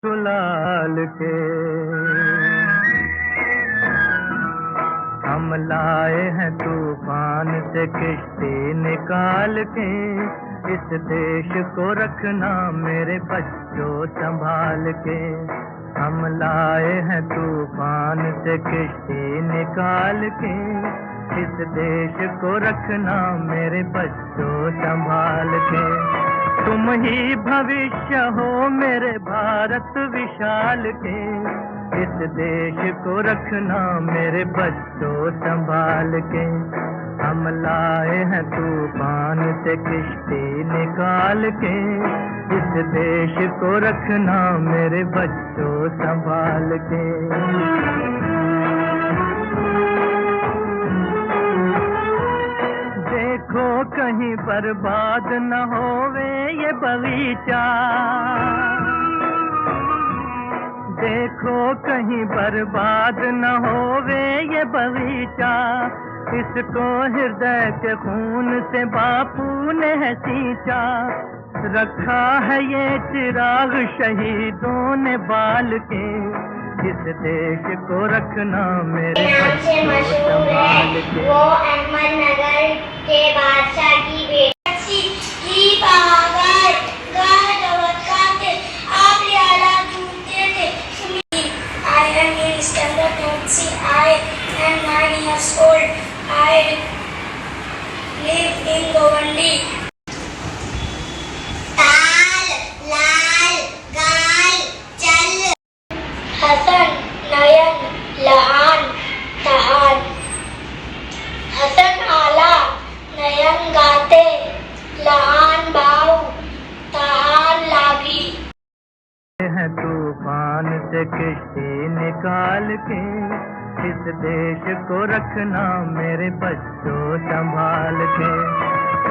गुलाल के हम लाए हैं तूफान से किश्ती निकाल के। इस देश को रखना मेरे बच्चों संभाल के। हम लाए हैं तूफान से किश्ती निकाल के। इस देश को रखना मेरे बच्चों संभाल के। तुम ही भविष्य हो मेरे भारत विशाल के। इस देश को रखना मेरे बच्चों संभाल के। हम लाए हैं तूफान से किश्ती निकाल के। इस देश को रखना मेरे बच्चों संभाल के। देखो कहीं बर्बाद न होवे ये बगीचा। देखो कहीं बर्बाद न होवे ये बगीचा। इसको हृदय के खून से बापू ने है सींचा। रखा है ये चिराग शहीदों ने बाल के। इस देश को रखना मेरे बच्चों संभाल के। वो अहमदनगर के बादशाह की बेटी थी पागल गाते आप याला ढूंढते थे। I am in standard 9C. I am 9 years old. I live in Govandi. ताल लाल गाल चल हसन नयन लहान तहान। हसन आला नयन गाते लहान बाऊ तहान लागी। है तूफान से किश्ती निकाल के। इस देश को रखना मेरे बच्चों संभाल के।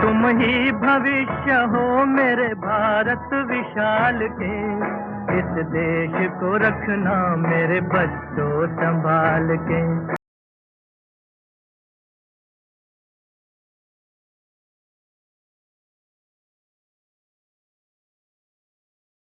तुम ही भविष्य हो मेरे भारत विशाल के। इस देश को रखना मेरे बच्चों संभाल के।